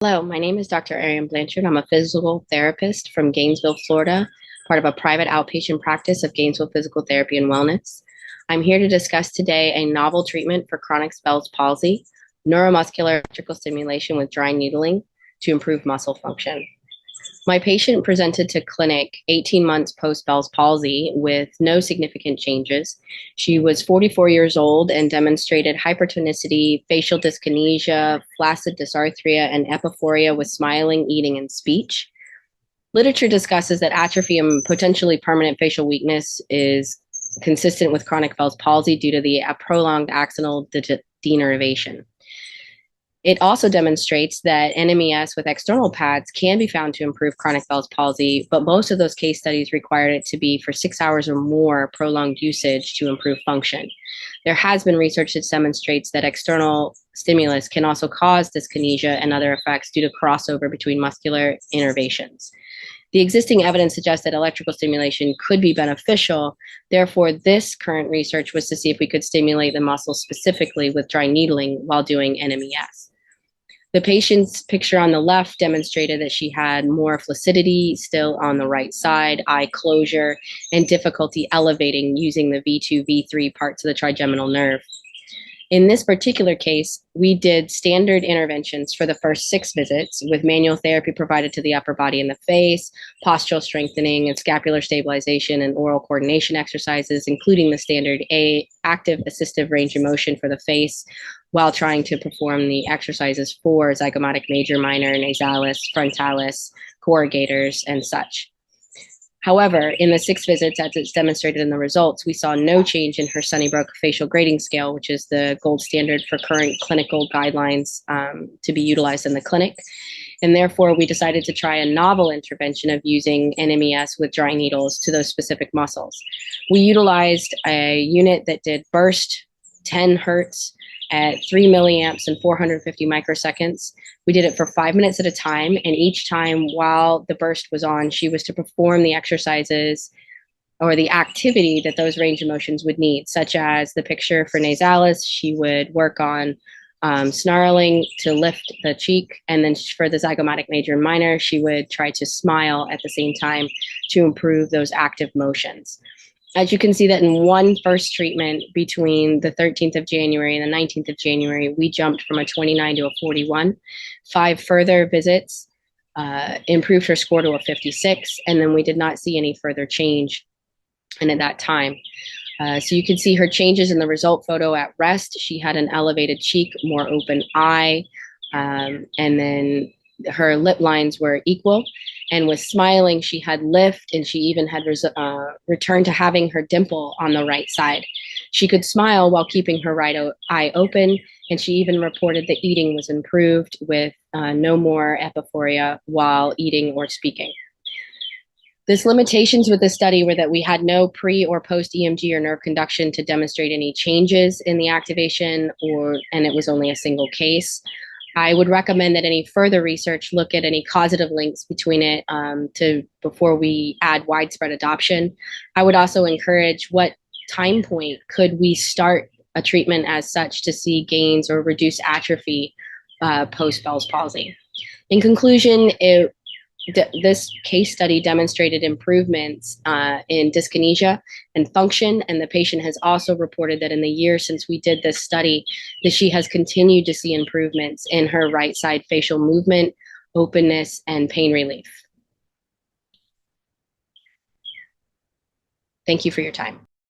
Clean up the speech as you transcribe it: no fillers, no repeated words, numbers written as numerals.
Hello, my name is Dr. Ariane Blanchard. I'm a physical therapist from Gainesville, Florida, part of a private outpatient practice of Gainesville Physical Therapy and Wellness. I'm here to discuss today a novel treatment for chronic Bell's palsy, neuromuscular electrical stimulation with dry needling to improve muscle function. My patient presented to clinic 18 months post Bell's palsy with no significant changes. She was 44 years old and demonstrated hypertonicity, facial dyskinesia, flaccid dysarthria, and epiphoria with smiling, eating, and speech. Literature discusses that atrophy and potentially permanent facial weakness is consistent with chronic Bell's palsy due to the prolonged axonal denervation. It also demonstrates that NMES with external pads can be found to improve chronic Bell's palsy, but most of those case studies required it to be for 6 hours or more prolonged usage to improve function. There has been research that demonstrates that external stimulus can also cause dyskinesia and other effects due to crossover between muscular innervations. The existing evidence suggests that electrical stimulation could be beneficial. Therefore, this current research was to see if we could stimulate the muscle specifically with dry needling while doing NMES. The patient's picture on the left demonstrated that she had more flaccidity still on the right side, eye closure, and difficulty elevating using the V2, V3 parts of the trigeminal nerve. In this particular case, we did standard interventions for the first 6 visits with manual therapy provided to the upper body and the face, postural strengthening and scapular stabilization and oral coordination exercises, including the standard active assistive range of motion for the face, while trying to perform the exercises for zygomatic major, minor, nasalis, frontalis, corrugators, and such. However, in the 6 visits, as it's demonstrated in the results, we saw no change in her Sunnybrook facial grading scale, which is the gold standard for current clinical guidelines to be utilized in the clinic. And therefore, we decided to try a novel intervention of using NMES with dry needles to those specific muscles. We utilized a unit that did burst 10 hertz at 3 milliamps and 450 microseconds. We did it for 5 minutes at a time, and each time while the burst was on, she was to perform the exercises or the activity that those range of motions would need, such as the picture for nasalis, she would work on snarling to lift the cheek, and then for the zygomatic major and minor, she would try to smile at the same time to improve those active motions. As you can see that in one first treatment between the 13th of January and the 19th of January, we jumped from a 29 to a 41. 5 further visits improved her score to a 56, and then we did not see any further change in at that time. So you can see her changes in the result photo at rest. She had an elevated cheek, more open eye, and then her lip lines were equal. And with smiling, she had lift, and she even had returned to having her dimple on the right side. She could smile while keeping her right eye open, and she even reported that eating was improved with no more epiphoria while eating or speaking. The limitations with the study were that we had no pre or post EMG or nerve conduction to demonstrate any changes in the activation, and it was only a single case. I would recommend that any further research look at any causative links between it before we add widespread adoption. I would also encourage what time point could we start a treatment as such to see gains or reduce atrophy post Bell's palsy. In conclusion, this case study demonstrated improvements in dyskinesia and function, and the patient has also reported that in the year since we did this study, that she has continued to see improvements in her right side facial movement, openness, and pain relief. Thank you for your time.